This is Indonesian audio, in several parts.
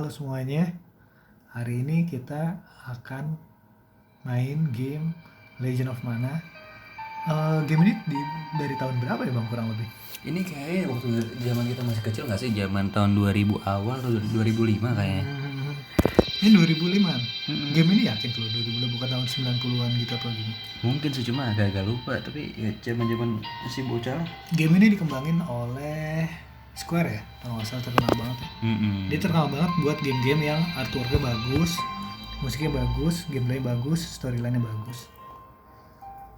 Halo semuanya, hari ini kita akan main game Legend of Mana. Game ini dari tahun berapa ya bang kurang lebih? Ini kayaknya waktu zaman kita masih kecil nggak sih? Zaman tahun 2000 awal atau 2005 kayaknya. Ini 2005. Mm-mm. Game ini yakin kalau 2005 bukan tahun 90-an gitu apa gini. Mungkin sih, cuma agak-agak lupa. Tapi ya zaman-zaman masih bocah lah. Game ini dikembangin oleh Square ya, kalau nggak salah terkenal banget ya. Dia terkenal banget buat game-game yang artworknya bagus, musiknya bagus, gameplay bagus, storyline-nya bagus.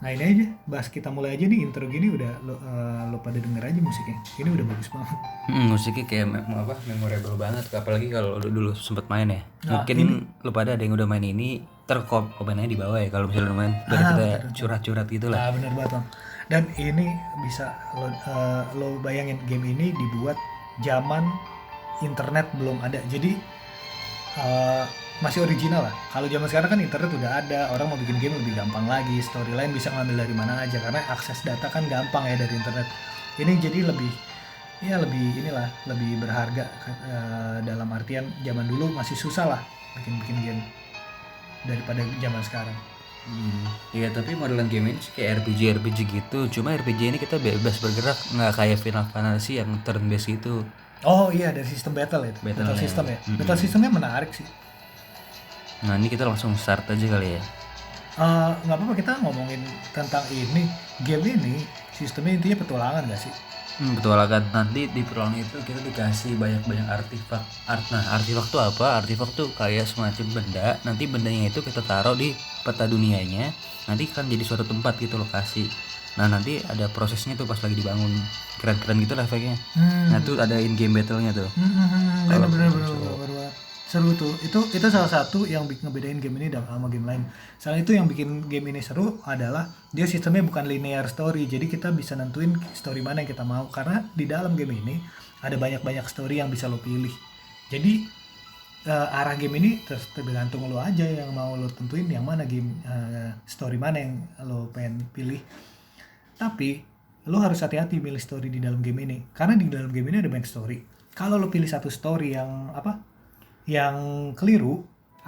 Nah ini aja, bahas kita mulai aja nih intro gini udah lo pada denger aja musiknya. Ini udah bagus banget. Musiknya kayak memorable banget. Apalagi kalau dulu sempet main ya. Nah, Mungkin lu pada ada yang udah main ini. Ntar komennya di bawah ya kalau misalnya lu main. Biar kita curhat-curhat gitu lah. Nah bener banget bang. Dan ini bisa lo bayangin game ini dibuat zaman internet belum ada. Jadi masih original lah. Kalau zaman sekarang kan internet udah ada, orang mau bikin game lebih gampang lagi, storyline bisa ngambil dari mana aja karena akses data kan gampang ya dari internet. Ini jadi lebih lebih berharga dalam artian zaman dulu masih susah lah bikin game daripada zaman sekarang. Iya, tapi modelan game ini sih kayak RPG gitu. Cuma RPG ini kita bebas bergerak, nggak kayak Final Fantasy yang turn based itu. Oh iya, ada sistem battle itu. Battle ya. system ya. Battle systemnya menarik sih. Nah ini kita langsung start aja kali ya. Nggak apa-apa kita ngomongin tentang ini. Game ini sistemnya intinya petualangan nggak sih? Petualangan. Nanti di petualangan itu kita dikasih banyak artefak. Nah artefak tuh apa? Artefak tuh kayak semacam benda. Nanti bendanya itu kita taruh di peta dunianya. Nanti kan jadi suatu tempat gitu lokasi. Nah nanti ada prosesnya tuh pas lagi dibangun. Keren-keren gitu lah efeknya. Nah tuh ada in game battle-nya tuh. Bener. Seru tuh. Itu salah satu yang ngebedain game ini sama game lain. Salah itu yang bikin game ini seru adalah dia sistemnya bukan linear story. Jadi kita bisa nentuin story mana yang kita mau karena di dalam game ini ada banyak story yang bisa lo pilih. Jadi arah game ini tergantung lo aja yang mau lo tentuin yang mana game story mana yang lo pengen pilih. Tapi lo harus hati-hati milih story di dalam game ini karena di dalam game ini ada banyak story. Kalau lo pilih satu story yang keliru,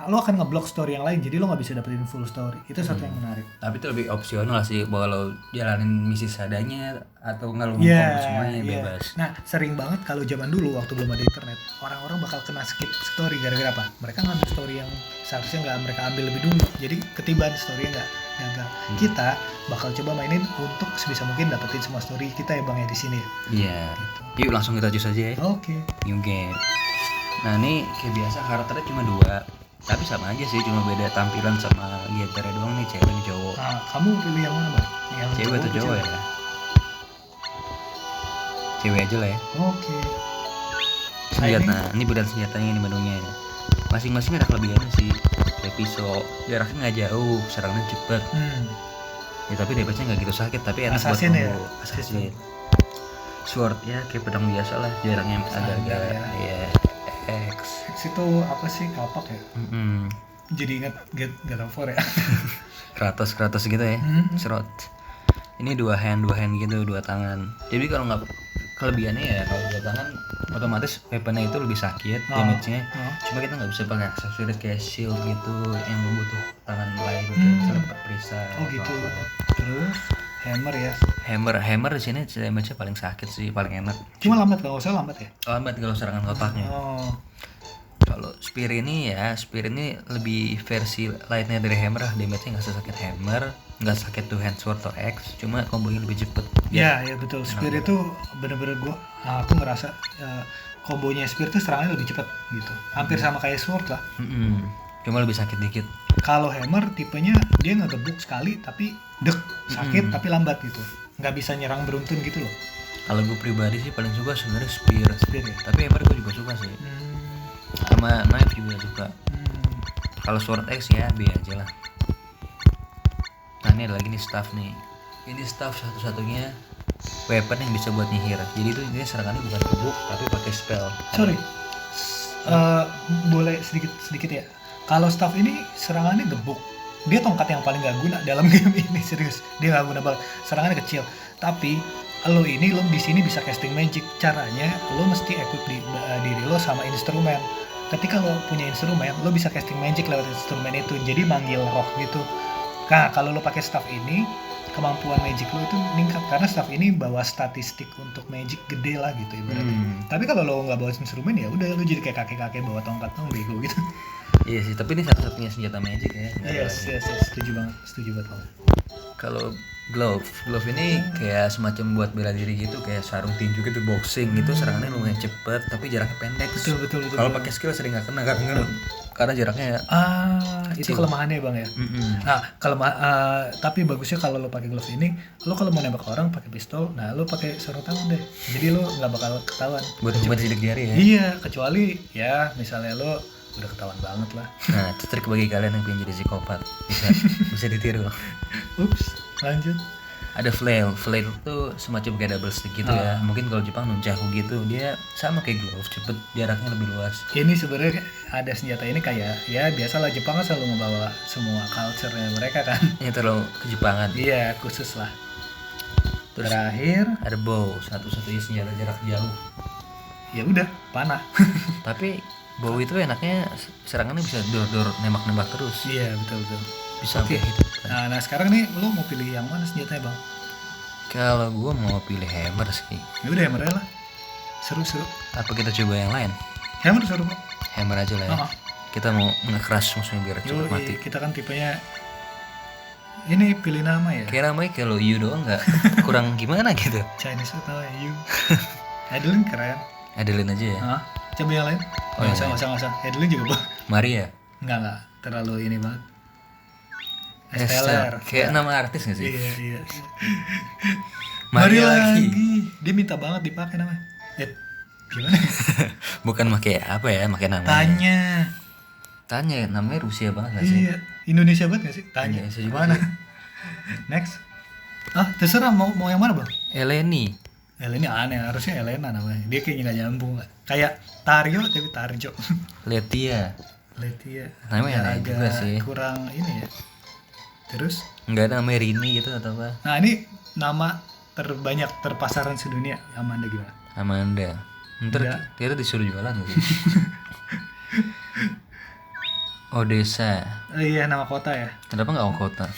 lo akan ngeblok story yang lain, jadi lo nggak bisa dapetin full story. Itu satu yang menarik. Tapi itu lebih opsional sih, bahwa lo jalanin misi seadanya atau nggak lo ngomong semuanya bebas. Nah sering banget kalau zaman dulu waktu belum ada internet, orang-orang bakal kena skip story gara-gara apa? Mereka ngambil story yang seharusnya nggak mereka ambil lebih dulu, jadi ketiban story-nya nggak gagal. Kita bakal coba mainin untuk sebisa mungkin dapetin semua story kita ya bang ya di sini. Iya. Yuk langsung kita jus aja ya. Oke. New game. Nah ini kayak biasa karakternya cuma 2, tapi sama aja sih, cuma beda tampilan sama gendernya doang nih, cewek dan cowok. Nah, kamu pilih yang mana bang? Yang cewek atau cowok ya? Cewek aja lah ya. Oke. Senjata, nah ini beda senjatanya, ini menunya. Masing-masing ada kelebihannya sih. Kayak pisau, jaraknya nggak jauh, serangannya cepet. Ya tapi damage-nya nggak gitu sakit, tapi enak buat combo. Assassin. Sword ya kayak pedang biasa lah, jaraknya agak-agak ya. X itu apa sih, kapak ya? Jadi ingat God of War ya. Kratos gitu ya. Serot. Ini dua hand gitu, 2 tangan. Jadi kalau nggak, kelebihannya ya kalau 2 tangan otomatis weaponnya itu lebih sakit damage-nya. Cuma kita nggak bisa pakai aksesoris kayak shield gitu yang butuh tangan lain kayak misalnya perisai. Oh gitu. Terus hammer ya. Hammer di sini damage-nya paling sakit sih, paling enak. Cuma lambat, kalau usah lambat ya. Lambat kalau serangan kotaknya. Kalau spear ini lebih versi lainnya dari hammer, damage-nya nggak sesakit hammer, nggak sakit tuh hand sword atau X, cuma kombonya lebih cepet. Ya betul. Spear itu bener-bener aku ngerasa kombonya spear itu serangannya lebih cepet gitu, hampir sama kayak sword lah. Cuma lebih sakit dikit. Kalau hammer tipenya dia ngegebuk sekali tapi sakit tapi lambat gitu, nggak bisa nyerang beruntun gitu loh. Kalau gue pribadi sih paling suka sebenarnya spear ya. Tapi hammer gue juga suka sih. Sama knife juga suka. Kalau sword X ya B aja lah. Nah ini ada lagi nih staff nih. Ini staff satu-satunya weapon yang bisa buat nyihir. Jadi itu ini serangannya bukan gebuk tapi pakai spell. Sorry, boleh sedikit ya. Kalau staff ini serangannya gebuk, dia tongkat yang paling gak guna dalam game ini, serius. Dia gak guna banget, serangannya kecil. Tapi lo di sini bisa casting magic. Caranya lo mesti equip diri lo sama instrumen. ketika lo punya instrumen, lo bisa casting magic lewat instrumen itu, jadi manggil roh gitu. Nah, kalau lo pakai staff ini, kemampuan magic lo itu meningkat karena staff ini bawa statistik untuk magic gede lah gitu ibaratnya. Tapi kalau lo nggak bawa instrumen ya udah lo jadi kayak kakek-kakek bawa tongkat bego gitu. Iya sih, tapi ini satu-satunya senjata magic ya. Yes, setuju banget. Kalau glove ini kayak semacam buat bela diri gitu, kayak sarung tinju gitu, boxing gitu, serangannya lumayan cepet tapi jaraknya pendek. Betul. Kalau pakai skill sering nggak kena karena jaraknya itu kelemahannya bang ya. Nah tapi bagusnya kalau lo pakai glove ini, lo kalau mau nembak orang pakai pistol, nah lo pakai sarung tangan deh, jadi lo nggak bakal ketahuan. Buat sidik jari ya. Iya, kecuali ya misalnya lo udah ketahuan banget lah. Nah, itu trik bagi kalian yang pengen jadi psikopat, bisa ditiru. Ups, lanjut. Ada flail itu semacam kayak double stick gitu ya. Mungkin kalau Jepang nunchaku gitu, dia sama kayak glove, cepet, jaraknya lebih luas. Ini sebenarnya ada senjata ini kayak ya biasalah, Jepang kan selalu ngebawa semua culture-nya mereka kan. Ini terlalu kejepangan. Iya, khusus lah. Terus terakhir ada bow, satu-satunya senjata jarak jauh. Ya udah, panah. Tapi bow itu enaknya serangannya bisa dor nembak terus. Iya, betul. Bisa Oke. sampai hit. Nah sekarang nih lo mau pilih yang mana senjatanya bang? Kalau gua mau pilih hammer sih. Ya udah hammer aja lah. Seru. Apa kita coba yang lain? Hammer seru bang. Hammer aja lah ya. Kita mau nge-crush musuhnya biar cepat mati. Kita kan tipenya ini pilih nama ya. Kayak namanya kalau you doang nggak kurang gimana gitu. Chinese atau you. Adeline keren. Adeline aja ya. Coba yang lain. Nggak usah. Adeline juga bang. Maria. Nggak terlalu ini banget. Esther. Kayak nama artis nggak sih? Iya. Maria lagi. Dia minta banget dipakai namanya. Gimana? Bukan pakai apa ya? Pakai nama. Tanya namanya Rusia banget nggak sih? Iya. Indonesia banget nggak sih? Tanya. Mana? Next. Terserah mau yang mana bang? Eleni aneh, harusnya Elena namanya. Dia kayaknya nggak nyambung. Kayak Tario tapi Tarjo. Letia. Namanya aneh juga sih. Kurang ini ya. Terus? Nggak ada namanya Rini gitu atau apa? Nah ini nama terbanyak terpasaran sedunia. Amanda gimana? Amanda. Ntar kita disuruh jualan gitu. Odessa. Iya, nama kota ya. Kenapa nggak kota?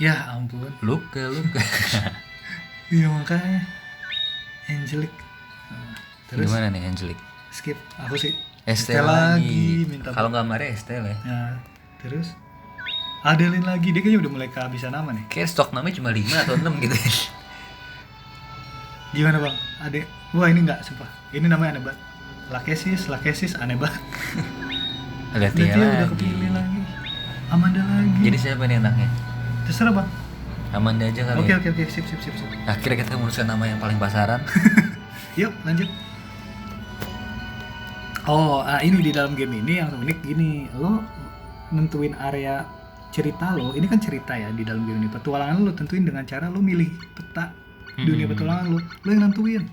Ya ampun. Luka. Iya makanya. Angelic. Terus gimana nih Angelic? Skip. Aku sih. Estelle lagi. Minta. Kalau nggak Maria Estelle ya. Nah, terus Adeline lagi. Dia kayaknya udah mulai kehabisan nama nih. Kayak stok namanya cuma 5 atau 6 gitu. Gimana bang? Wah ini nggak sumpah. Ini namanya aneh banget. Lakesis aneh banget. Letia udah kepilih lagi. Amanda lagi. Jadi siapa nih enaknya? Terserah bang. Amanda aja kali. Oke. Sip. Akhirnya kita memutuskan nama yang paling pasaran. Yuk lanjut. Ini di dalam game ini yang unik gini, lo nentuin area cerita lo. Ini kan cerita ya di dalam game ini. Petualangan lo tentuin dengan cara lo milih peta dunia petualangan lo yang nentuin.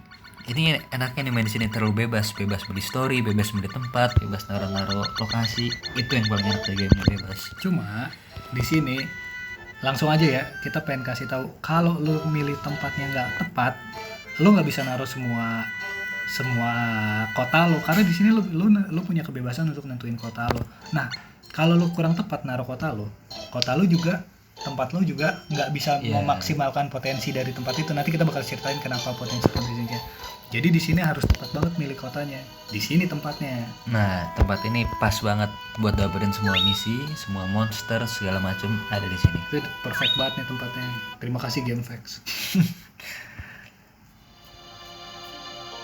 Ini enaknya nih main di sini terlalu bebas milih story, bebas milih tempat, bebas naruh lokasi. Itu yang paling enak dari gamenya, bebas. Cuma di sini langsung aja ya, kita pengen kasih tahu kalau lo milih tempatnya nggak tepat, lo nggak bisa naruh semua kota lo, karena di sini lo punya kebebasan untuk nentuin kota lo. Nah kalau lo kurang tepat naruh kota lo juga, tempat lo juga nggak bisa memaksimalkan potensi dari tempat itu. Nanti kita bakal ceritain kenapa potensinya. Jadi di sini harus tepat banget milih kotanya. Di sini tempatnya. Nah, tempat ini pas banget buat dapetin semua misi, semua monster segala macam ada di sini. Itu perfect banget nih tempatnya. Terima kasih GameFAQs.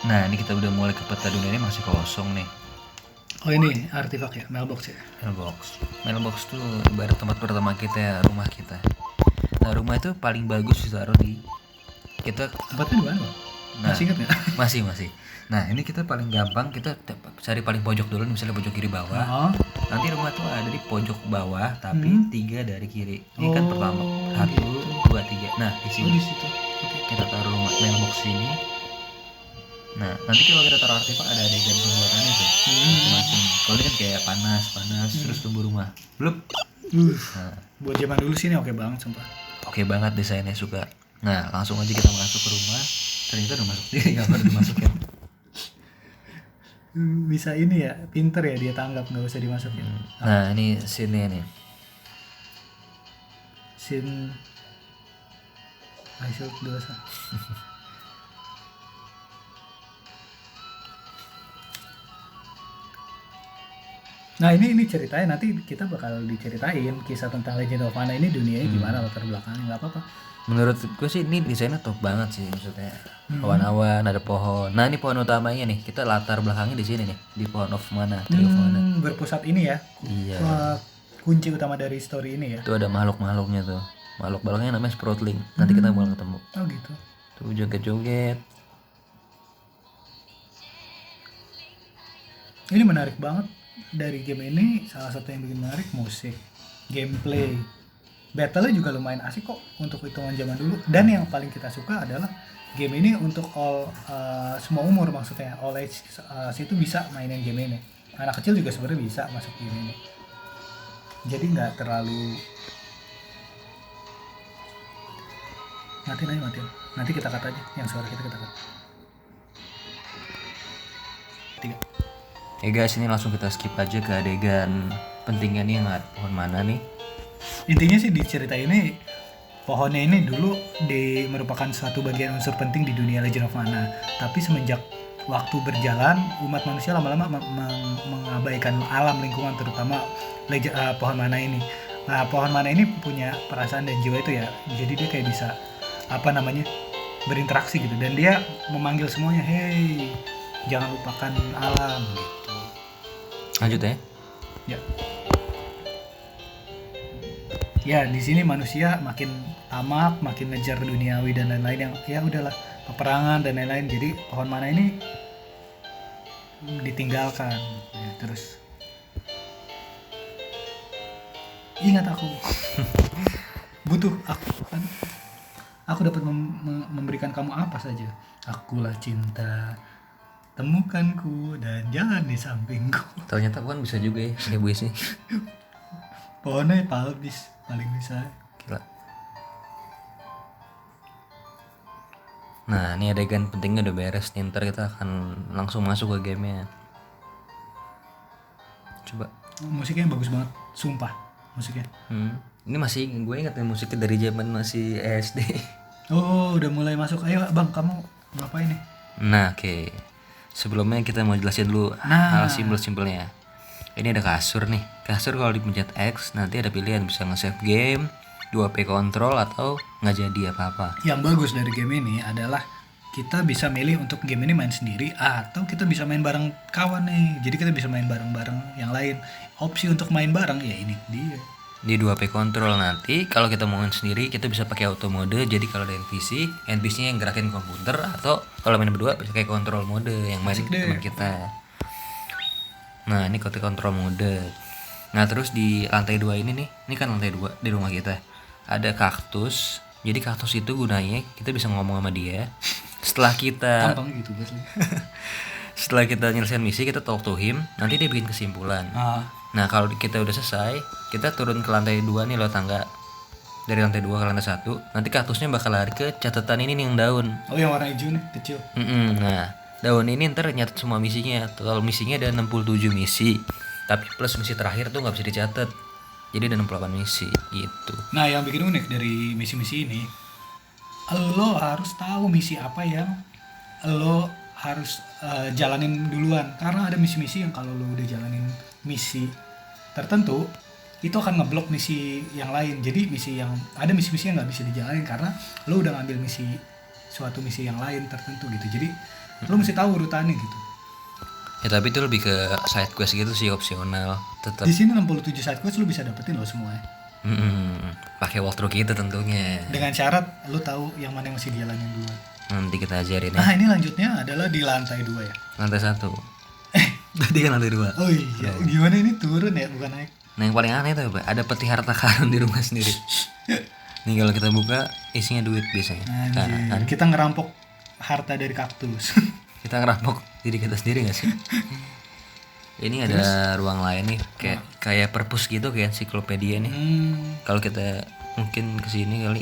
Nah, ini kita udah mulai ke peta dunia, ini masih kosong nih. Oh ini artefak ya, mailbox ya. Mailbox tuh ibarat tempat pertama kita, rumah kita. Nah, rumah itu paling bagus ditaruh di kita. Tempatnya di mana, Bang? Masih ingat nggak? Masih. Nah, ini kita paling gampang kita cari paling pojok dulu, misalnya pojok kiri bawah. Nanti rumah tuh ada di pojok bawah, tapi 3 dari kiri. Ini kan pertama 1, 2, 3. Nah, di sini. Di situ. Kita taruh rumah mailbox sini. Nah, nanti kalau kita taruh artefak ada adegan pembuatannya tuh. Macam-macam. Kalau ini kan kayak panas, terus tumbuh rumah. Blup. Nah, buat zaman dulu sini oke banget sumpah. Oke banget desainnya, suka. Nah, langsung aja kita masuk ke rumah. Ternyata udah masuk sendiri, nggak perlu dimasukin. bisa ini ya, pinter ya dia tanggap, nggak usah dimasukin. Nah ini scene nih. Scene I should dosa. Nah ini ceritanya nanti kita bakal diceritain kisah tentang Legend of Mana ini dunianya gimana, latar belakangnya, nggak apa-apa. Menurut gue sih ini desainnya top banget sih, maksudnya awan-awan, ada pohon. Nah ini pohon utamanya nih, kita latar belakangnya di sini nih, di pohon of mana, tree of mana. Berpusat ini ya. Iya. Kunci utama dari story ini ya. Itu ada makhluk-makhluknya tuh. Makhluk baloknya namanya Sproutling. Nanti kita bakal ketemu. Oh gitu. Tuh joget-joget. Ini menarik banget dari game ini. Salah satu yang bikin menarik musik, gameplay, battle-nya juga lumayan asik kok untuk hitungan zaman dulu. Dan yang paling kita suka adalah game ini untuk semua umur, maksudnya all age situ bisa mainin game ini. Anak kecil juga sebenarnya bisa masuk game ini. Jadi nggak terlalu matiin. Nanti kita cut aja yang suara kita cut. 3. Guys, ini langsung kita skip aja ke adegan pentingnya nih yang ada pohon mana nih. Intinya sih di cerita ini pohonnya ini dulu merupakan suatu bagian unsur penting di dunia Legend of Mana. Tapi semenjak waktu berjalan, umat manusia lama-lama mengabaikan alam lingkungan, terutama pohon mana ini. Nah, pohon mana ini punya perasaan dan jiwa itu ya. Jadi dia kayak bisa berinteraksi gitu, dan dia memanggil semuanya, hey, jangan lupakan alam gitu. Lanjut ya. Ya di sini manusia makin tamak, makin ngejar duniawi dan lain-lain yang ya udahlah, peperangan dan lain-lain. Jadi pohon mana ini ditinggalkan ya, terus ingat aku butuh aku dapat memberikan kamu apa saja. Akulah cinta, temukanku dan jangan di sampingku. Ternyata kan bisa juga ya ibu sih. Pohonnya paling bisa. Gila. Nah ini adegan pentingnya udah beres nih, ntar kita akan langsung masuk ke gamenya. Coba. Musiknya bagus banget, sumpah musiknya. Ini masih gue ingat nih musiknya dari zaman masih SD. Oh udah mulai masuk. Ayo bang, kamu ngapain nih? Nah oke. Sebelumnya kita mau jelasin dulu hal simpel-simpelnya. Ini ada kasur nih. Kasur kalau dipencet X nanti ada pilihan bisa nge-save game, 2P control atau nggak jadi apa-apa. Yang bagus dari game ini adalah kita bisa milih untuk game ini main sendiri atau kita bisa main bareng kawan nih. Jadi kita bisa main bareng-bareng yang lain. Opsi untuk main bareng ya ini dia. Di 2P control nanti kalau kita mau main sendiri kita bisa pakai auto mode. Jadi kalau ada NPC-nya yang gerakin komputer, atau kalau main berdua bisa pakai control mode yang main teman kita. Nah ini kontrol mode. Nah terus di lantai 2 ini kan lantai 2 di rumah kita ada kaktus. Jadi kaktus itu gunanya kita bisa ngomong sama dia. Setelah kita Gampang gitu guys. Setelah kita nyelesain misi kita talk to him, nanti dia bikin kesimpulan. Nah kalau kita udah selesai, kita turun ke lantai 2 nih lewat tangga. Dari lantai 2 ke lantai 1, nanti kaktusnya bakal lari ke catatan ini nih yang daun. Oh yang warna hijau nih, kecil. Nah daun ini ntar nyatet semua misinya. Kalau misinya ada 67 misi, tapi plus misi terakhir tuh nggak bisa dicatat. Jadi ada 68 misi gitu. Nah yang bikin unik dari misi-misi ini, lo harus tahu misi apa yang lo harus jalanin duluan. Karena ada misi-misi yang kalau lo udah jalanin misi tertentu, itu akan ngeblok misi yang lain. Jadi ada misi-misi yang nggak bisa dijalanin karena lo udah ngambil suatu misi yang lain tertentu gitu. Jadi lo mesti tahu urutannya gitu. Ya tapi itu lebih ke side quest gitu sih, opsional tetap. Di sini 67 side quest lo bisa dapetin lo semuanya. Pakai walkthrough gitu tentunya. Dengan syarat lo tahu yang mana yang mesti dijalanin dulu. Nanti kita ajarin ya. Nah ini lanjutnya adalah di lantai 2 ya. Lantai 1. Tadi kan lantai 2. Oh iya. Gimana ini turun ya, bukan naik? Nah yang paling aneh tuh apa? Ada peti harta karun di rumah sendiri. Nih kalau kita buka isinya duit biasanya. Anjir. Kita ngerampok harta dari kaktus. Kita ngerampok diri kita sendiri gak sih? Ini ada ruang lain nih, kayak perpus gitu, kayak ensiklopedia nih. Kalau kita mungkin kesini kali.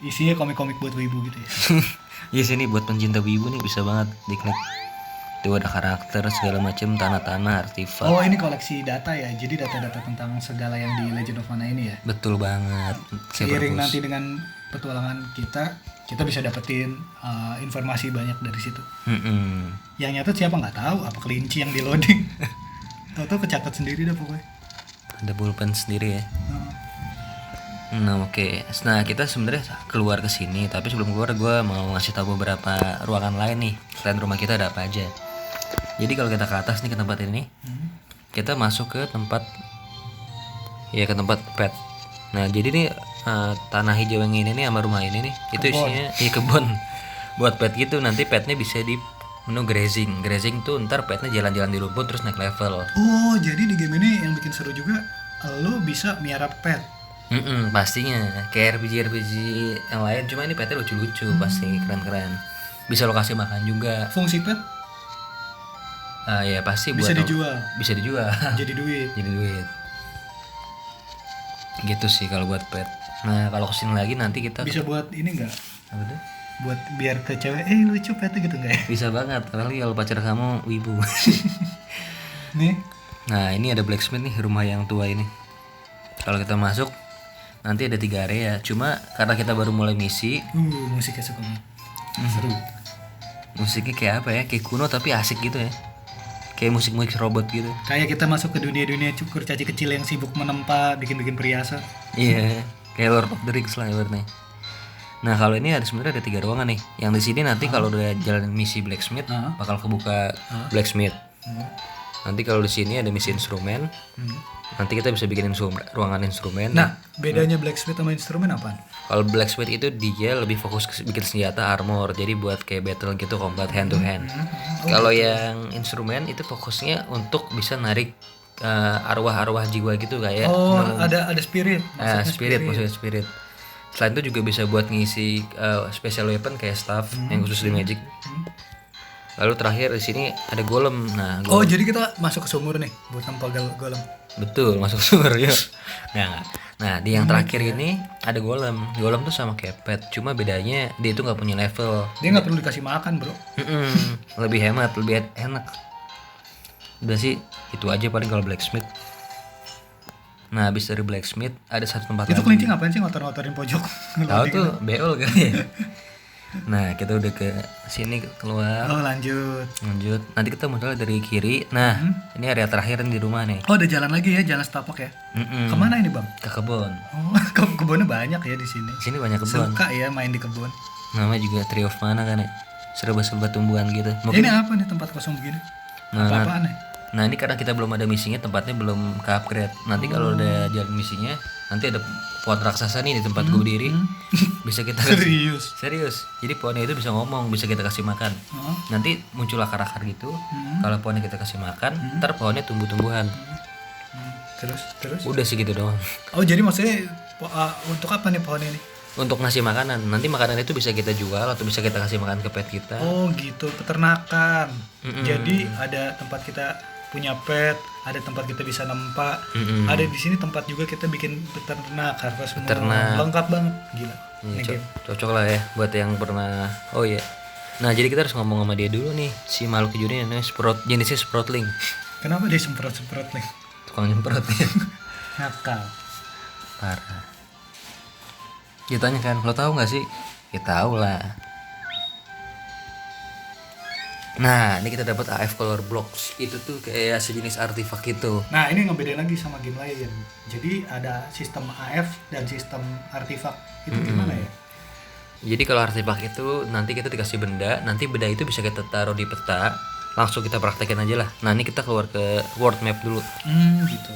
Isinya komik-komik buat wibu gitu ya. Iya sini buat pencinta wibu nih bisa banget diklik. Itu ada karakter segala macam, tanah-tanah, artefak. Oh, ini koleksi data ya. Jadi data-data tentang segala yang di Legend of Mana ini ya. Betul banget. Seiring nanti dengan petualangan kita bisa dapetin informasi banyak dari situ. Yang nyatet siapa nggak tahu, apa kelinci yang di loading. Tahu-tahu kecatat sendiri dah pokoknya. Ada pulpen sendiri ya. Nah oke. Nah kita sebenarnya keluar ke sini, tapi sebelum keluar gue mau ngasih tahu beberapa ruangan lain nih. Selain rumah kita ada apa aja. Jadi kalau kita ke atas nih, ke tempat ini, kita masuk ke tempat pet. Nah jadi nih tanah hijau yang ini nih sama rumah ini nih, itu isinya kebun buat pet gitu. Nanti petnya bisa di menu grazing tuh, ntar petnya jalan-jalan di rumput terus naik level. Oh jadi di game ini yang bikin seru juga, lo bisa miara pet. Pastinya kayak RPG yang lain, cuma ini petnya lucu-lucu, pasti keren-keren. Bisa lo kasih makan juga. Fungsi pet Ya pasti bisa buat dijual. Bisa dijual. Jadi duit. Jadi duit. Gitu sih kalau buat pet. Nah kalau kesini lagi nanti kita Bisa buat ini enggak? apa tuh? Buat biar ke cewek, lucu petnya gitu enggak ya? Bisa banget, apalagi kalau pacar kamu wibu. Nih. Nah ini ada blacksmith nih, rumah yang tua ini. Kalau kita masuk nanti ada 3 area. Cuma karena kita baru mulai misi, Musiknya suka banget. Seru. musiknya kayak apa ya? Kayak kuno tapi asik gitu ya. Kayak musik robot gitu. Kayak kita masuk ke dunia-dunia cukur caci kecil yang sibuk menempa, bikin-bikin perhiasan. Iya, kayak Lord of the Rings lah ibaratnya. Nah kalau ini ada sebenarnya ada 3 ruangan nih. Yang di sini nanti kalau udah jalan misi blacksmith bakal kebuka blacksmith. Nanti kalau di sini ada misi instrumen. Nanti kita bisa bikin ruangan instrumen. Nah, bedanya blacksmith sama instrumen apaan? Kalau blacksmith itu dia lebih fokus ke bikin senjata armor, jadi buat kayak battle gitu, combat hand to hand. Kalau yang instrumen itu fokusnya untuk bisa narik arwah-arwah jiwa gitu kayak. Ada spirit. Maksudnya spirit. Selain itu juga bisa buat ngisi special weapon kayak staff yang khusus di magic. Lalu terakhir di sini ada golem. Nah, golem. Jadi kita masuk ke sumur nih buat tanpa golem. Betul, masuk sumur ya. Nah, di yang terakhir ini ada golem. Golem tuh sama kayak pet, cuma bedanya dia itu nggak punya level. Dia nggak perlu dikasih makan, bro. Lebih hemat, lebih enak. Udah sih, itu aja paling kalau blacksmith. Nah, habis dari blacksmith ada satu tempat Itu lagi. kelinci ngapain sih ngotor-ngotorin pojok? Tahu tuh beol kali ya. Nah, kita udah ke sini keluar. Lanjut. Nanti kita mulai dari kiri. Nah, ini area terakhir di rumah nih. Ada jalan lagi ya, jalan setapak ya. Kemana ini, Bang? Ke kebun. Kebunnya banyak ya di sini. Di sini banyak kebun. Suka ya main di kebun. Namanya juga Tree of Mana kan ya. Serba-serba tumbuhan gitu. Ini apa nih tempat kosong begini? Apa-apaan nih? Nah, ini karena kita belum ada misinya, tempatnya belum ke upgrade. Nanti kalau udah jalan misinya, nanti ada pohon raksasa nih di tempat gue berdiri. Bisa kita serius. Jadi pohonnya itu bisa ngomong, bisa kita kasih makan. Nanti muncul akar-akar gitu. Kalau pohonnya kita kasih makan, ntar pohonnya tumbuh-tumbuhan. Terus? Udah sih gitu doang. Jadi maksudnya untuk apa nih pohon ini? Untuk ngasih makanan. Nanti makanan itu bisa kita jual atau bisa kita kasih makan ke pet kita. Gitu, peternakan. Jadi ada tempat kita punya pet, ada tempat kita bisa nempak, ada di sini tempat juga kita bikin peternak, harvest semua, lengkap banget, gila. Cocok lah ya buat yang pernah. Nah jadi kita harus ngomong sama dia dulu nih, si makhluk hijau ini namanya jenisnya Sproutling. Kenapa dia semprot nih? Tukang nyemprot ya. Nakal. Parah. Dia tanya kan, lo tahu nggak sih? Ya tahu lah. Nah, ini kita dapat AF Color Blocks. Itu tuh kayak sejenis artefak gitu. Nah, ini ngebedain lagi sama game lain. Jadi ada sistem AF dan sistem artefak. Itu gimana ya? Jadi kalau artefak itu nanti kita dikasih benda, nanti benda itu bisa kita taruh di peta, langsung kita praktekin aja lah. Nah, ini kita keluar ke world map dulu. Gitu.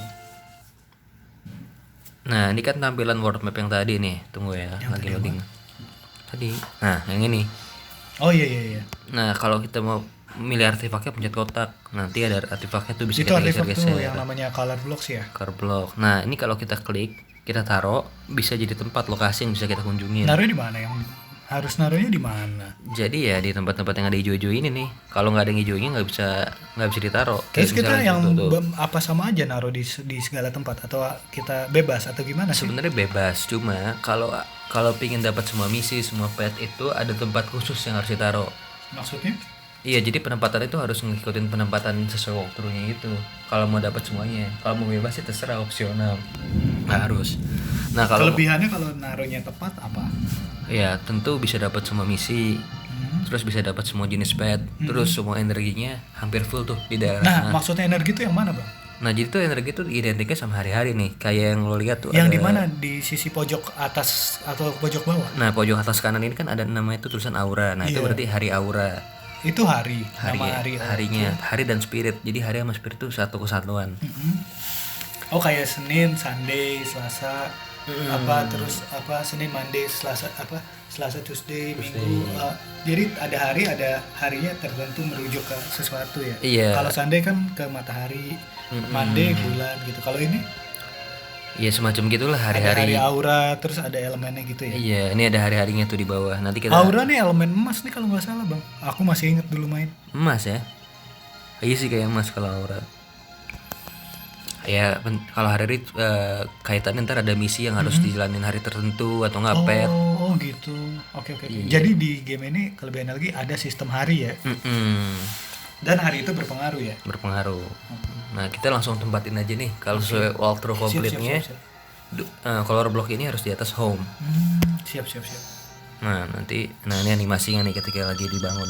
Nah, ini kan tampilan world map yang tadi nih. Tunggu ya, lagi loading. Tadi. Nah, yang ini. Iya. Nah, kalau kita mau milih artefaknya pencet kotak. Nanti ada artefaknya tuh bisa itu kita geser-geser. Itu artefak tuh yang geser. namanya color blocks ya? Color block. Nah, ini kalau kita klik, kita taruh, bisa jadi tempat lokasi yang bisa kita kunjungin. Naruhnya di mana? Yang harus naruhnya di mana? Jadi ya di tempat-tempat yang ada hijau-hijau ini nih. Kalau nggak ada yang hijaunya nggak bisa ditaruh. Terus kita yang apa sama aja naruh di segala tempat atau kita bebas atau gimana sih? Sebenarnya bebas, cuma kalau pingin dapat semua misi, semua pet itu ada tempat khusus yang harus ditaruh. Maksudnya? Iya, jadi penempatan itu harus ngikutin penempatan sesuai walkthrough-nya itu. Kalau mau dapat semuanya, kalau mau bebas sih terserah, opsional. Nggak harus. Nah, kalau Kelebihannya kalau naruhnya tepat apa? ya tentu bisa dapat semua misi, terus bisa dapat semua jenis pet, terus semua energinya hampir full tuh di daerah Nah, sana. maksudnya energi itu yang mana, Bang? Nah, jadi tuh energi tuh identiknya sama hari-hari nih, kayak yang lo lihat tuh Yang ada. di mana? Di sisi pojok atas atau pojok bawah? Nah, pojok atas kanan ini kan ada namanya itu tulisan aura. Nah, itu Iya. berarti hari aura. Itu hari, nama hari. Harinya, hari dan spirit. Jadi hari sama spirit itu satu kesatuan. Oh, kayak Senin, Sunday, Selasa, terus Senin, Monday, Selasa Selasa, Tuesday, Minggu. Jadi ada harinya tertentu merujuk ke sesuatu ya. Iya. Kalau Sunday kan ke matahari, Monday bulan gitu. Kalau ini Iya, semacam gitulah ada hari-hari. hari aura, terus ada elemennya gitu ya. Iya, ini ada hari-harinya tuh di bawah. Nanti kita Aura nih elemen emas nih kalau nggak salah, Bang. Aku masih inget dulu main. emas ya. Iya sih kayak emas kalau aura. Ya, kalau hari-hari kaitannya ntar ada misi yang harus dijalanin hari tertentu atau nggak pet. Oh gitu. Oke. Jadi di game ini kelebihan lagi ada sistem hari ya. Dan hari itu berpengaruh ya. Berpengaruh. Nah, kita langsung tempatin aja nih. Kalau sesuai walkthrough complete-nya, Siap. color block ini harus di atas home. Siap. Nah, ini animasinya nih ketika lagi dibangun.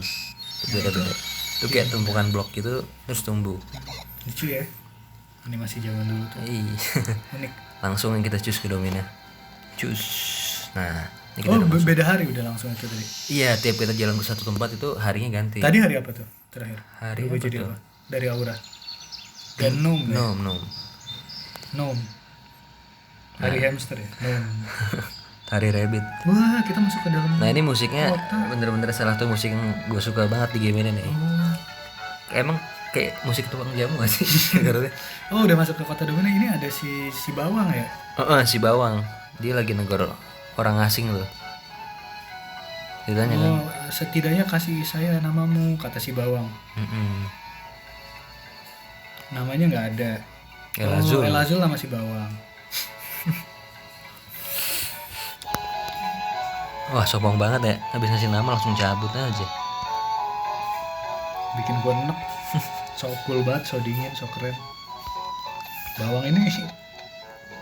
Beda-beda. Itu kayak tumpukan blok gitu terus tumbuh. Lucu ya. Animasi zaman dulu tuh. Iya. Unik. Langsung kita cus ke domainnya. Cus. Nah, ini kita Oh, udah masuk. beda hari udah langsung itu tadi. Iya, tiap kita jalan ke satu tempat itu harinya ganti. Tadi hari apa tuh terakhir? Hari Berubah apa jadi tuh? apa? Dari aura. Dan nom. Nom. Hari hamster ya. Nom. Hari rabbit. Wah, kita masuk ke dalam. Nah, ini musiknya bener-bener salah satu musik yang gue suka banget di game ini nih. Emang kayak musik tukang jamu gak sih? Oh, udah masuk ke kota Domina. Ini ada si Bawang ya. Si Bawang. Dia lagi negor orang asing loh. Ditanya kan. Oh, setidaknya kasih saya namamu, kata si Bawang. Namanya nggak ada. Elazul. Elazul nama si Bawang. Wah, sombong banget ya. Habis ngasih nama langsung cabut aja. Bikin gua enek. So cool banget, so dingin, so keren. Bawang ini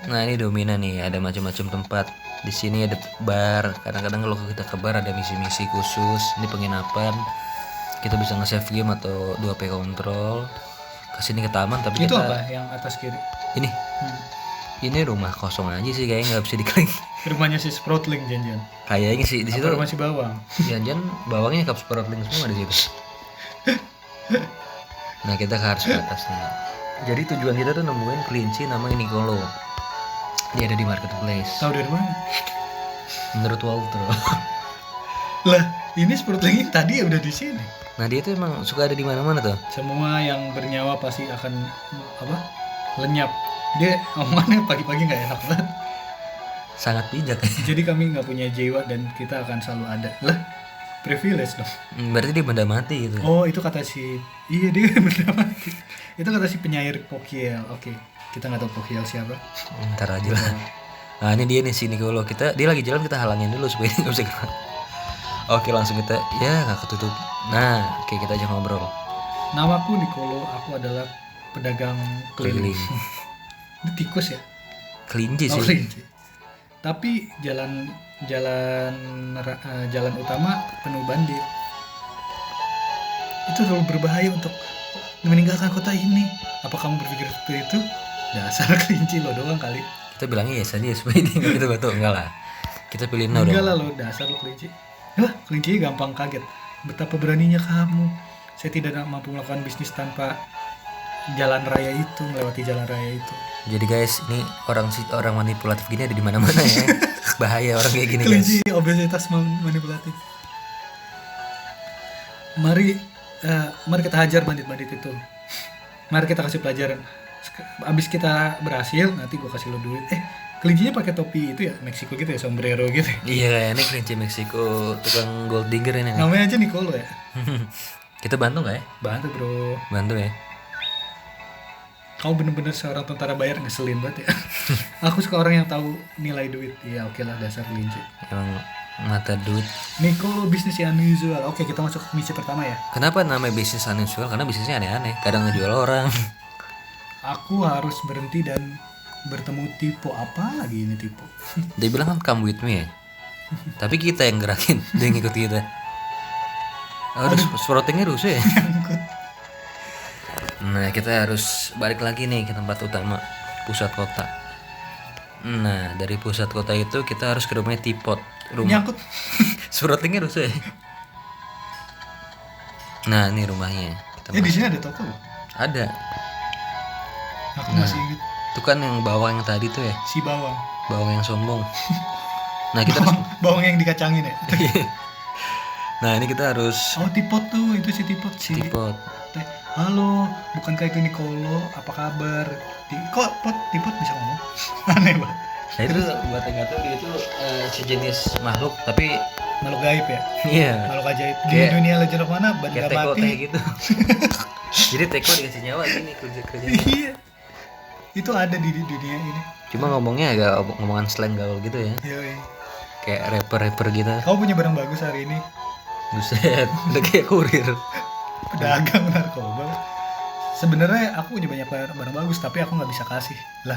Nah, ini Domina nih, ada macam-macam tempat. Di sini ada bar. Kadang-kadang kalau kita ke bar ada misi-misi khusus. Ini penginapan. Kita bisa nge-save game atau 2P control. Kesini ke taman tapi itu kita apa yang atas kiri? ini ini rumah kosong aja sih kayaknya, nggak bisa diklik. Rumahnya si Sproutling janjian. Kayaknya sih di situ. Apa rumah si Bawang? Jangan bawangnya cup sproutling semua di situ. Nah, kita harus ke atas nih. Jadi tujuan kita tuh nemuin kelinci namanya Nicolo. Dia ada di marketplace. Tahu dari mana? Menurut Walter. Lah, ini Sproutling tadi ya udah di sini. Nah, dia tuh emang suka ada di mana-mana tuh. Semua yang bernyawa pasti akan lenyap. Dia omongannya pagi-pagi nggak enak banget. Sangat bijak. Jadi kami nggak punya jiwa dan kita akan selalu ada. Lah, privilege dong. Berarti dia benda mati gitu. Oh, itu kata iya dia benda mati. Itu kata si penyair Pokiel. Oke, kita nggak tahu Pokiel siapa. Ntar aja lah. Nah, ini dia nih si Nicolo. Dia lagi jalan, kita halangin dulu supaya dia nggak bisa keluar. Oke, langsung kita nggak ketutup. Nah, oke, kita aja ngobrol. Namaku Nicolo, aku adalah pedagang keliling. Ini tikus ya? Kelinci Oh, sih. kelinci. Tapi jalan utama penuh bandit. Itu terlalu berbahaya untuk meninggalkan kota ini. Apa kamu berpikir seperti itu? Dasar kelinci lo doang kali. Kita bilangnya ya saja supaya dia nggak gitu betul. Enggak lah. Kita pilih no Enggak dong. lah lo, dasar lo kelinci. Wah, kelincinya gampang kaget. Betapa beraninya kamu. Saya tidak mampu melakukan bisnis tanpa jalan raya itu, melewati jalan raya itu. Jadi guys, ini orang manipulatif gini ada di mana-mana ya. Bahaya orang kayak gini guys. Kelinci obesitas manipulatif. Mari kita hajar bandit-bandit itu. Mari kita kasih pelajaran. Abis kita berhasil, nanti gue kasih lo duit. Kelincinya pakai topi itu ya, Meksiko gitu ya, sombrero gitu. Iya, ini kelinci Meksiko, tukang gold digger ini. Namanya aja Nicolo ya. Kita bantu nggak ya? Bantu bro. Bantu ya. Kau bener-bener seorang tentara bayar, ngeselin banget ya. Aku suka orang yang tahu nilai duit. Iya oke lah, dasar kelinci. Emang Mata duit. Nicolo bisnis yang unusual. Oke, kita masuk ke misi pertama ya. Kenapa namanya bisnis unusual? Karena bisnisnya aneh-aneh. Kadang ngejual orang. Aku harus berhenti dan bertemu tipe apa lagi ini tipe. Dia bilang kan come with me ya. Tapi kita yang gerakin, dia ngikut kita. Aduh, sproutingnya rusuh ya. Nah, kita harus balik lagi nih ke tempat utama, pusat kota. Nah, dari pusat kota itu kita harus ke rumahnya Tipot. Nyangkut. Sproutingnya rusuh ya. Nah, ini rumahnya. Kita Di sini ada toko loh. ada. Aku masih ingat Itu kan yang bawang yang tadi tuh ya, si bawang. bawang yang sombong. Nah, kita harus Bawang yang dikacangin ya. Nah, ini kita harus Oh, tipot tuh, itu si tipot si. Tipot. Teh, halo, bukankah itu Nicolo? Apa kabar? Kok tipot bisa ngomong? Aneh banget. Nah, itu buat yang nggak tahu dia itu sejenis makhluk tapi Makhluk gaib ya? iya, Makhluk ajaib. Di Kayak- dunia Legend of Mana, ban kayak gak teko mati. teh gitu. Jadi teko dikasih nyawa gini kerjanya. Iya. Itu ada di dunia ini. Cuma ngomongnya agak ngomongan slang gaul gitu ya. Yoi. Kayak rapper gitu. Kamu punya barang bagus hari ini. Buset, udah kayak kurir. Pedagang narkoba. Sebenarnya aku punya banyak barang bagus, tapi aku nggak bisa kasih. Lah,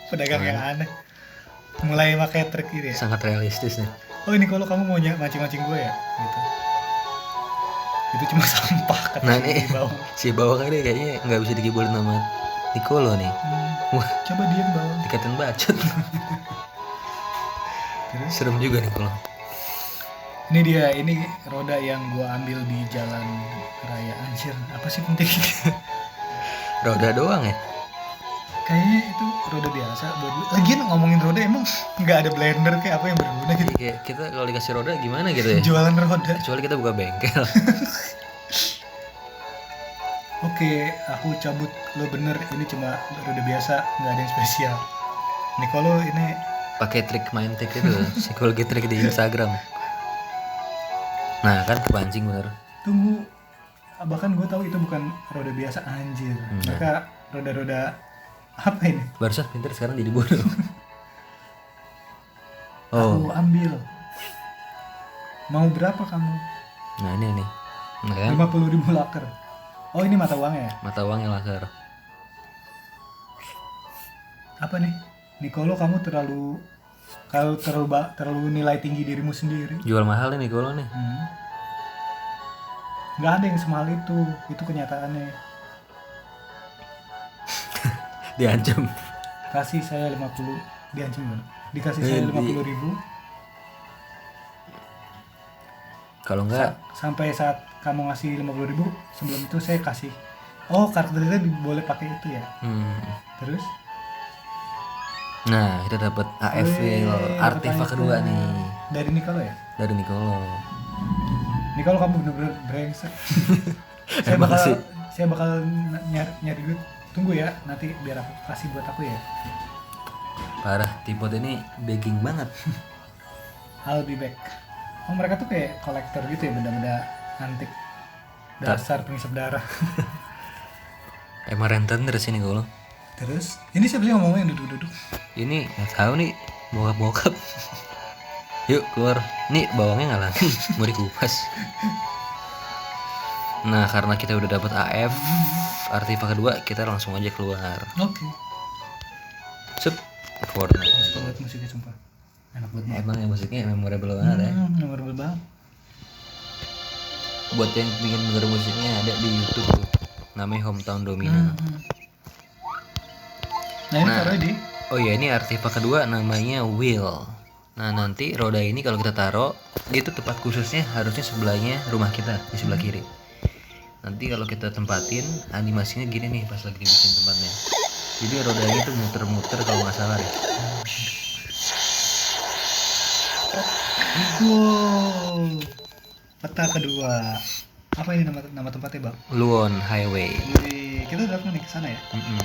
pedagang yang aneh. Mulai pakai trik ini ya. Sangat realistis nih. Oh, ini kalau kamu mau mancing-mancing gue ya, gitu. Itu cuma sampah kata Nah, si nih. bawang. Si bawang ini kayaknya nggak bisa dikibulin sama Nicolo nih. Wah, Coba diem bawang. dikatain bacot. Terus Serem juga Nicolo. ini dia, ini roda yang gua ambil di jalan raya. Anjir, apa sih pentingnya? Roda doang ya. Kayaknya itu roda biasa. Lagian ngomongin roda emang nggak ada blender kayak apa yang berguna gitu. Kayak kita kalau dikasih roda gimana gitu ya. Jualan roda. Kecuali kita buka bengkel. Oke, aku cabut. Lo bener, ini cuma roda biasa, nggak ada yang spesial. Nicolo ini Pakai trik main trik itu, psikologi trik di Instagram. Nah, kan kepancing bener. tunggu. Bahkan gue tahu itu bukan roda biasa, anjir. Mereka roda-roda apa ini? Barusan pinter sekarang jadi bodoh. Oh, Aku ambil. Mau berapa kamu? nah ini nih. Nah kan, 50.000 laker. Oh, ini mata uangnya ya? mata uangnya laser. Apa nih? Nicolo, kamu terlalu nilai tinggi dirimu sendiri. Jual mahal nih kalau nih. Nggak ada yang semahal itu kenyataannya. Diancam. Kasih saya 50, diancam kan? Dikasih saya 50.000 Kalau enggak, sampai saat kamu ngasih 50.000, sebelum itu saya kasih. Oh, karakternya boleh pakai itu ya. Terus? nah kita dapat AF artefak kedua nih Dari Nicolo ya? dari Nicolo. Nicolo, kamu bener-bener brengsek. Emang sih. saya bakal nyari duit. Tunggu ya, nanti biar aku kasih buat aku ya. Parah, Tipot ini begging banget. I'll be back. Oh, mereka tuh kayak kolektor gitu ya, benda-benda antik. Dasar pengisap darah. Emang rentenir sih Nicolo. Terus, ini siapa sih ngomongnya yang duduk-duduk? Ini nggak tahu nih, bokap-bokap. Yuk keluar. Nih bawangnya nggak lagi, mau dikupas. Nah karena kita udah dapat AF artefak kedua, kita langsung aja keluar. Oke. Sep, Fortnite. Suka banget musiknya, sumpah. Enak banget. Emang ya musiknya memorable banget ya. Memorable banget. Buat yang ingin denger musiknya ada di YouTube tuh. Namanya Hometown Domina. Nah, ini taruh di. Oh iya, ini artefak kedua namanya Wheel. Nah nanti roda ini kalau kita taruh, dia itu tempat khususnya harusnya sebelahnya rumah kita di sebelah kiri. Nanti kalau kita tempatin, animasinya gini nih pas lagi dibikin tempatnya. Jadi rodanya tuh muter-muter kalau nggak salah deh. Wow. Peta kedua. Apa ini nama tempatnya, Bang? Luon Highway. Wih, kita udah pernah nih ke sana ya?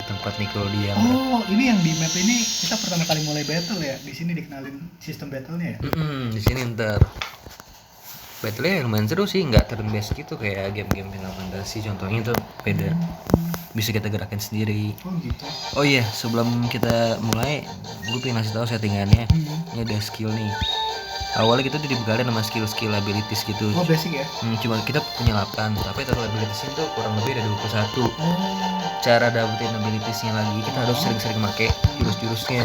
Tempat Nicolo Diam. Oh, ini yang di map ini kita pertama kali mulai battle ya. Di sini dikenalin sistem battle-nya ya. Di sini ntar battle-nya lumayan seru sih, nggak turn based gitu kayak game-game Final Fantasy. Contohnya tuh beda, bisa kita gerakin sendiri. Oh gitu. Oh iya, sebelum kita mulai, gue pengen ngasih tahu settingannya. Ini ada skill nih. Awalnya kita tuh dibekali sama skill abilities gitu. Oh basic ya. Cuma kita punya 8, tapi total abilities itu kurang lebih ada 21. Oh. Cara dapetin abilitiesnya lagi kita harus sering-sering pakai jurus-jurusnya.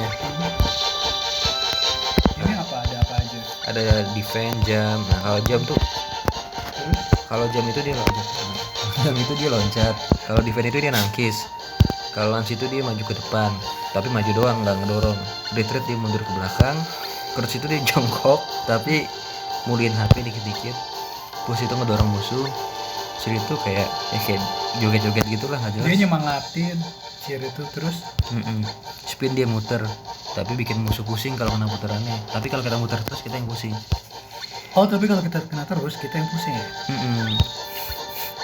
Ini ada apa aja? Ada defense, jam. Nah kalau jam tuh, Terus? kalau jam itu dia loncat. Jam itu dia loncat. Kalau defense itu dia nangkis. Kalau lance itu dia maju ke depan, tapi maju doang nggak ngedorong. Retreat dia mundur ke belakang. Terus itu dia jongkok, tapi mulihin HP dikit-dikit. Push itu ngedorong musuh. Cheer itu kayak joget-joget gitulah nggak jelas. Dia nyemangatin cheer itu terus. Spin dia muter, tapi bikin musuh pusing kalau kena putarannya. Tapi kalau kita muter terus kita yang pusing. Oh tapi kalau kita kena terus kita yang pusing ya.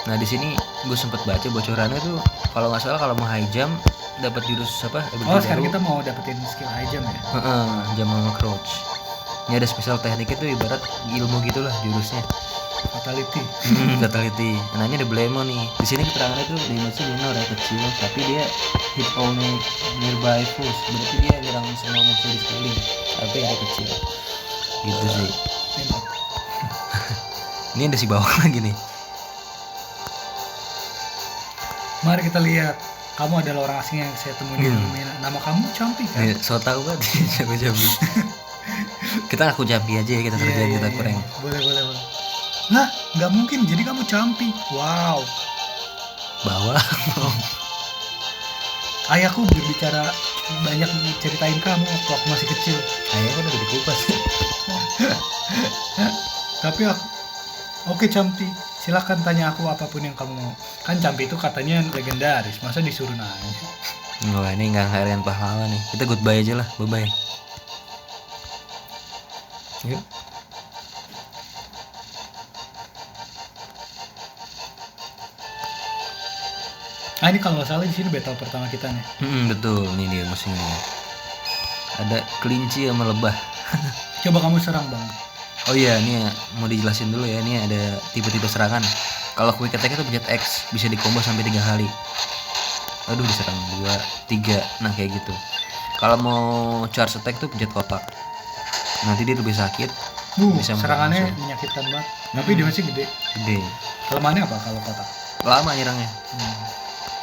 Nah di sini gue sempet baca bocorannya tuh kalau nggak salah kalau mau high jump dapat jurus apa? Oh sekarang kita mau dapetin skill high jump ya. Jam sama crouch. Ini ada special tekniknya tuh ibarat ilmu gitulah jurusnya. Fatality. Fatality. Nah ini ada Blemo nih. Di sini keterangannya tuh damage-nya minor ya kecil, tapi dia hit all nearby foes. Berarti dia nyerang semua musuh di sekeliling, tapi ada kecil. Gitu sih. Ini ada si bawang lagi nih. Mari kita lihat. Kamu adalah orang asing yang saya temui di Lumina. Nama kamu Campi kan? So tau banget jago-jago. Kita ngaku Campi aja ya, kita kerjain kita kurang. Boleh. Nah, nggak mungkin. Jadi kamu Campi. Wow. Bawang. Ayahku berbicara banyak ceritain kamu waktu aku masih kecil. Ayah kan udah dikupas. Tapi aku, oke Campi, silakan tanya aku apapun yang kamu mau. Kan Campi itu katanya legendaris, masa disuruh nanya? Wah ini nggak harian pahlawan nih. Kita goodbye aja lah, bye bye. Yuk. Ah ini kalau nggak salah di sini battle pertama kita nih. Betul, nih dia musuhnya. Ada kelinci sama lebah. Coba kamu serang bang. Oh iya, ini ya, mau dijelasin dulu ya. Ini ada tipe-tipe serangan. Kalau quick attack itu pencet X, bisa dikombo sampai 3 kali. Aduh, diserang 2, 3. Nah kayak gitu. Kalau mau charge attack tuh pencet kotak. Nanti dia lebih sakit. Bisa serangannya menyakitkan banget. Tapi dia masih gede. Kelemahannya apa kalau kotak? Lama nyerangnya.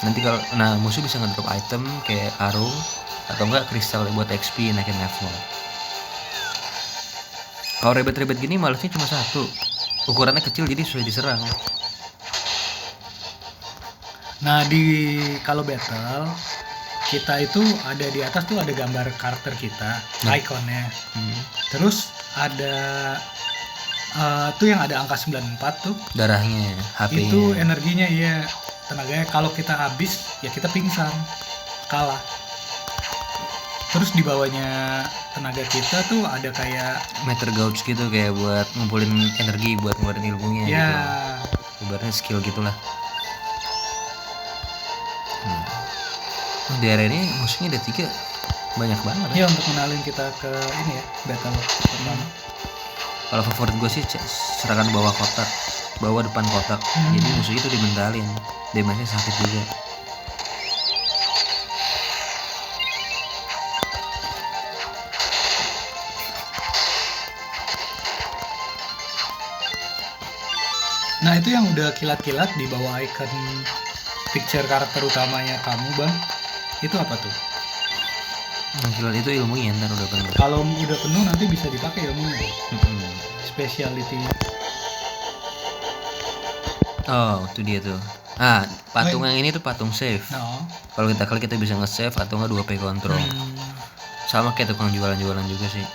Nanti kalau musuh bisa ngedrop item kayak arung atau enggak kristal buat XP naikin level. Kalau rebet-rebet gini malesnya cuma 1. Ukurannya kecil jadi susah diserang. Nah kalau battle kita itu ada di atas tuh ada gambar karakter kita, ikonnya. Terus ada tuh yang ada angka 94 tuh. Darahnya, HP-nya. Itu energinya iya. Tenaganya kalau kita habis ya kita pingsan, kalah. Terus di bawahnya tenaga kita tuh ada kayak meter gauge gitu kayak buat ngumpulin energi buat ngeluarin ilmunya ya. Gitu. Ibaratnya skill gitulah. Di area ini musuhnya ada 3, banyak banget. Iya untuk menalin kita ke ini ya battle pertama. Kalau favorit gue sih serangan bawah kotak, bawah depan kotak. Jadi musuh itu dibentalin, damage-nya sakit juga. Nah itu yang udah kilat-kilat di bawah icon picture karakter utamanya kamu bang, itu apa tuh? Nah, kilat itu ilmunya ntar udah penuh. Kalau udah penuh nanti bisa dipakai ilmunya. Speciality. Oh itu dia tuh. Patung yang ini tuh patung save. Kalau kita bisa nge-save atau nggak 2P control. Sama kayak tukang jualan-jualan juga sih.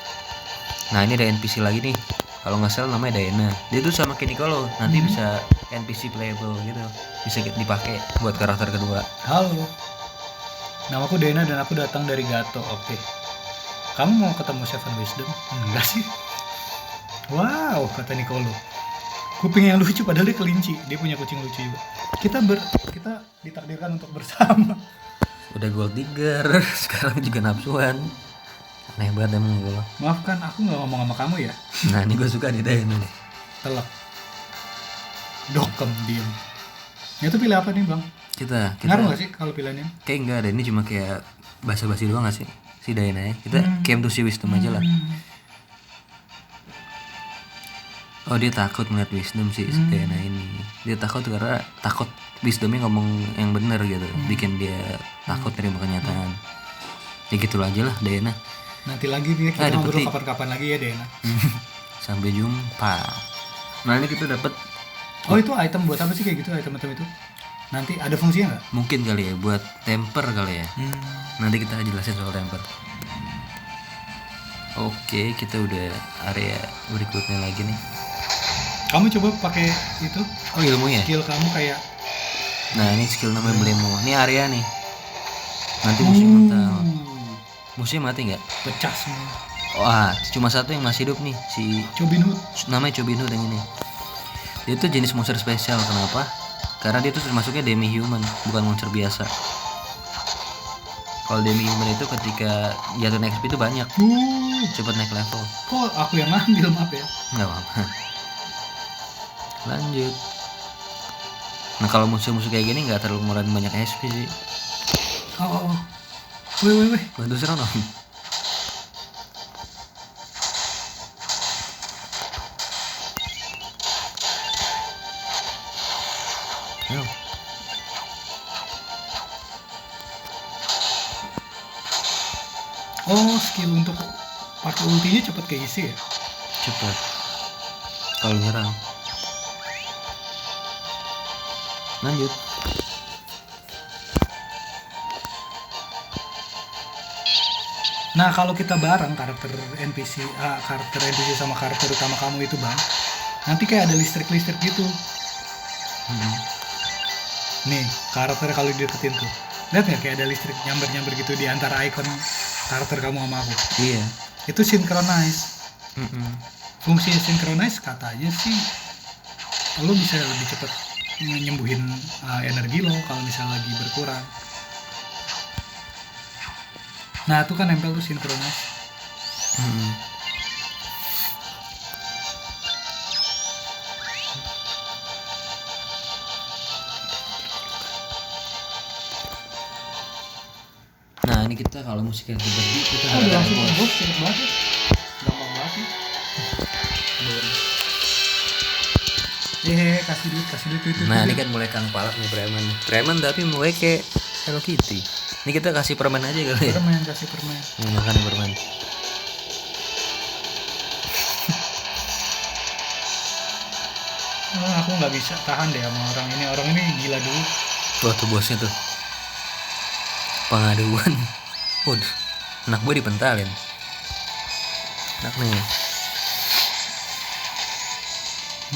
Nah ini ada NPC lagi nih. Kalau nggak salah namanya Daena. Dia tuh sama kayak Nicolo. Nanti bisa NPC playable gitu. Bisa dipakai buat karakter kedua. Halo. Namaku Daena dan aku datang dari Gato. Oke. Kamu mau ketemu Seven Wisdom? Enggak sih. Wow, kata Nicolo. Kuping yang lucu padahal dia kelinci. Dia punya kucing lucu juga. Kita ditakdirkan untuk bersama. Udah gold digger, sekarang juga nafsuan. Aneh banget emang gue. Maafkan, aku nggak ngomong sama kamu ya. Nah ini gue suka nih Daena nih. Telak. Dokem diem. Itu pilih apa nih bang? Kita ngaruh nggak sih kalau pilihannya? Kayak enggak ada, ini cuma kayak basa-basi doang nggak sih si Daena ya. Kita came to see wisdom aja lah. Oh dia takut ngeliat Wisdom sih si Diana ini. Dia takut karena takut Wisdomnya ngomong yang benar gitu, bikin dia takut terima kenyataan. Ya gitu aja lah Diana. Nanti lagi dia kita ngobrol kapan-kapan lagi ya Diana. Sampai jumpa. Nah ini kita dapat. Oh itu item buat apa sih kayak gitu item-item itu? Nanti ada fungsinya nggak? Mungkin kali ya buat temper kali ya. Nanti kita jelasin soal temper. Oke, kita udah area berikutnya lagi nih. Kamu coba pakai itu. Oh ilmunya. Skill kamu kayak. Nah ini skill namanya Blemo. Ini area nih. Nanti musuh mental. Musuhnya mati nggak? Pecah semua. Wah, cuma satu yang masih hidup nih si Chobin Hood. namanya Chobin Hood yang ini. Dia tuh jenis monster spesial. Kenapa? Karena dia tuh termasuknya demi human, bukan monster biasa. Kalau demi human itu ketika jatuh XP itu banyak, cepet naik level. Kok aku yang ngambil maaf ya? Nggak apa-apa. Lanjut. Nah kalau musuh-musuh kayak gini nggak terlalu ngeluarin banyak XP sih. Oh. Wih. Bantu serang dong. Ayo. Oh, skill untuk pakai ultinya cepet keisi ya? Cepet. Kalau nyerang. Lanjut. Nah, kalau kita bareng karakter NPC sama karakter utama kamu itu, Bang. Nanti kayak ada listrik-listrik gitu. Nih, karakter kalau dideketin tuh. Lihat nggak kayak ada listrik nyamber-nyamber gitu di antara icon karakter kamu sama aku. Iya. Itu synchronize. Fungsi synchronize katanya sih lo bisa lebih cepat nyembuhin energi lo kalau misalnya lagi berkurang. Nah itu kan nempel tuh synchronize. Nah ini kita kalau musik yang berdi kita udah langsung bos cepet banget ya. Gampang banget ya. Kasih duit itu. Nah ini kan mulai Kang Palak nih preman tapi mulai kayak Hello Kitty. Ini kita kasih permen aja kali ya. Permen, kasih permen. Makan permen. Aku nggak bisa tahan deh sama orang ini gila dulu. Tuh tuh bosnya tuh pengaduan. Waduh, anak gue dipentalin. Enak nih.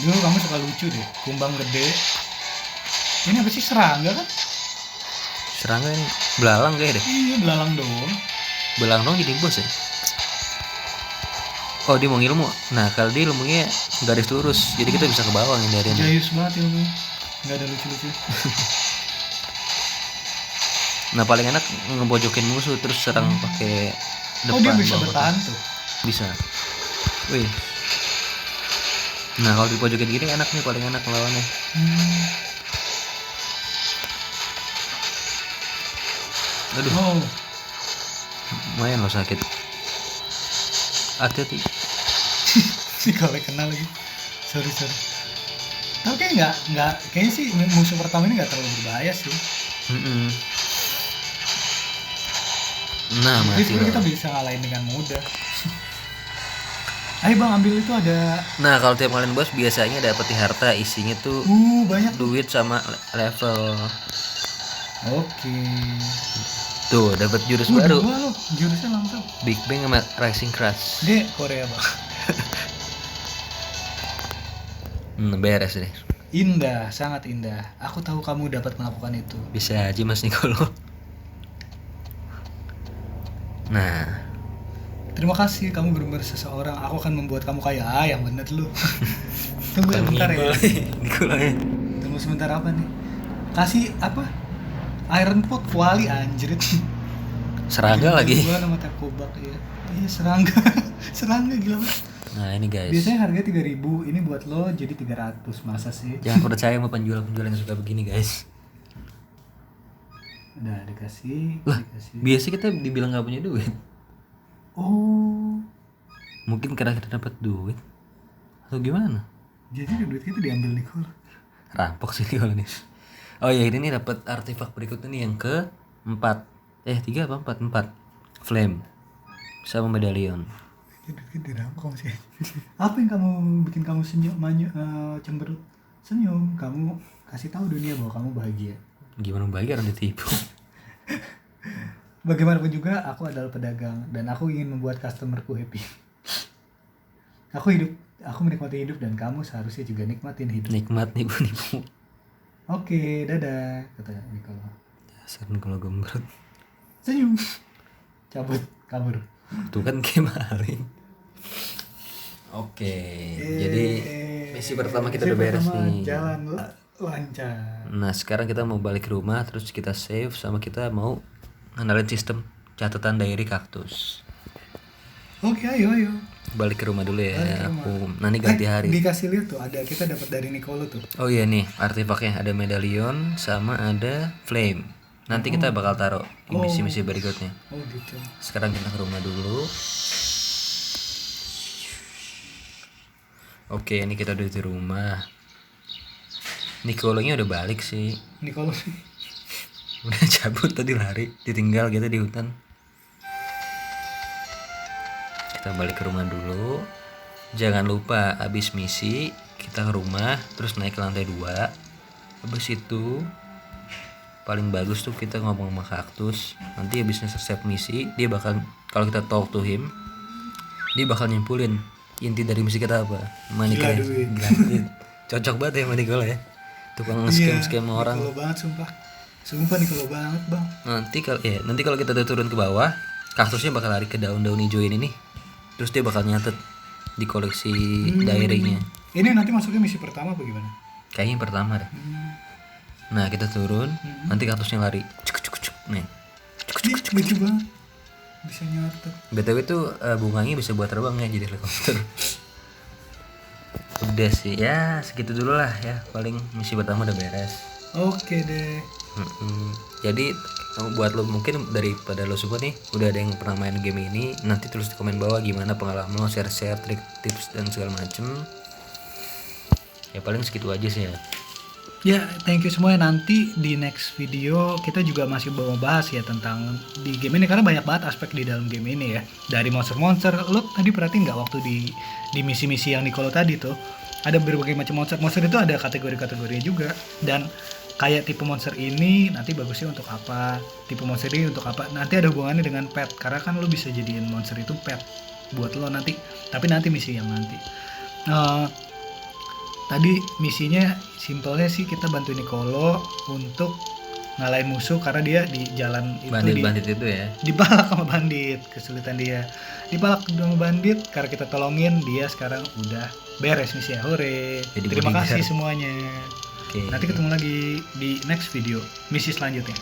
Dulu kamu suka lucu deh, kumbang gede. Ini apa sih, serangga kan? Serangga ini belalang kayak deh. Iya, belalang dong. Belalang dong jadi bos ya. Oh dia mau ngilmu. Nah kalau dia ilmunya garis lurus, jadi kita bisa ke bawah ngindarin. Jayus banget ilmu, nggak ada lucu-lucu. Nah paling enak ngebojokin musuh terus serang pakai depan. Oh dia bisa bawah. bertahan tuh. Bisa. Wih. Nah kalau dipojokin gini enak nih, paling enak lawannya. Aduh. Oh. Lumayan lo sakit. Hati-hati. Si kalau kenal lagi. Sorry. Tapi kayak nggak kayaknya sih musuh pertama ini nggak terlalu berbahaya sih. Nah mati Jadi kita bisa ngalahin dengan mudah. Ayo bang, ambil itu ada. Nah kalau tiap kalian bos biasanya dapet harta, isinya tuh banyak duit sama level. Oke. Tuh dapat jurus baru. Loh, jurusnya langsung. Big Bang sama Rising Crush. Dek Korea bang. Beres deh. Indah, sangat indah. Aku tahu kamu dapat melakukan itu. Bisa aja Mas Nikolo. Nah, terima kasih, kamu benar-benar seseorang. Aku akan membuat kamu kaya. Yang bener lu. Tunggu bentar ya. Tunggu sebentar apa nih? Kasih apa? Iron Pot kuali anjrit. Serangga lagi. Gua nama tekobak ya. Iya serangga. Serangga gila banget. Nah ini guys. Biasanya harganya 3.000, ini buat lo jadi 300. Masa sih? Jangan percaya sama penjual-penjual yang suka begini guys. Udah dikasih. Biasa kita dibilang nggak punya duit. Oh. Mungkin karena kita dapat duit atau gimana? Jadi duit kita diambil Nicole. Rampok sih kalau nih. Oh ya ini nih dapat artefak berikutnya nih yang ke 4. 3 apa 4? Flame sama medalion. Jadi duit kita dirampok sih. Apa yang bikin kamu senyum, cemberut? Senyum, kamu kasih tahu dunia bahwa kamu bahagia. Gimana bahagia orang ditipu? Bagaimanapun juga aku adalah pedagang dan aku ingin membuat customerku happy. Aku menikmati hidup dan kamu seharusnya juga nikmatin hidup. Nikmat nipu. Oke, dadah, kata Nicole. Dasar kalau gembrot. Senyum. Cabut, kabur. Tuh kan kayak maling. Oke, jadi misi pertama kita udah beres nih. Jalan lancar. Nah sekarang kita mau balik ke rumah, terus kita save sama kita mau ngenalin sistem catatan diary kaktus. Oke, ayo. Balik ke rumah dulu ya. Balik ke rumah. Aku nanti ganti hari. Dikasih lihat tuh, ada kita dapat dari Nicole tuh. Oh iya nih artefaknya ada medalion sama ada flame. Nanti kita bakal taruh di misi-misi berikutnya. Oh gitu. Sekarang kita ke rumah dulu. Oke, ini kita udah di rumah. Nicole-nya udah balik sih. Nicole. Udah cabut tadi lari, ditinggal gitu di hutan. Kita balik ke rumah dulu. Jangan lupa abis misi kita ke rumah terus naik ke lantai 2. Habis itu paling bagus tuh kita ngomong sama kaktus. Nanti abisnya selesai misi dia bakal, kalau kita talk to him, dia bakal nyimpulin inti dari misi kita apa. Gila duit. Cocok banget ya sama Nicole ya. Tukang scam orang. Nicole banget sumpah Nicole banget bang. Nanti kalau kita udah turun ke bawah, kaktusnya bakal lari ke daun-daun hijau ini nih. Terus dia bakal nyatet di koleksi diary-nya. Ini nanti masuknya misi pertama apa gimana? Kayaknya yang pertama deh. Nah kita turun, nanti kaktusnya lari. Cuk nih. Lucu banget. Bisa nyatet. BTW tuh bunganya bisa buat terbang ya jadi helikopter. Udah sih ya segitu dulu lah ya, paling misi pertama udah beres. Oke deh. Jadi buat lo mungkin daripada lo semua nih udah ada yang pernah main game ini, nanti tulis di komen bawah gimana pengalaman lo, share trik tips dan segala macem. Ya paling segitu aja sih ya. Ya, thank you semuanya. Nanti di next video kita juga masih mau bahas ya tentang di game ini, karena banyak banget aspek di dalam game ini ya. Dari monster-monster, lo tadi perhatiin nggak waktu di misi-misi yang Nicole tadi tuh ada berbagai macam monster. Monster itu ada kategori-kategorinya juga, dan kayak tipe monster ini nanti bagusnya untuk apa, tipe monster ini untuk apa. Nanti ada hubungannya dengan pet, karena kan lo bisa jadiin monster itu pet buat lo nanti. Tapi nanti misi yang nanti. Tadi misinya simpelnya sih kita bantu Nicolo untuk ngalahin musuh karena dia di jalan itu bandit itu ya. Dipalak sama bandit, kesulitan dia. Dipalak sama bandit karena kita tolongin dia, sekarang udah beres misi ya. Hore. Jadi Terima bodyguard. kasih semuanya. Oke. Nanti ketemu lagi di next video, misi selanjutnya.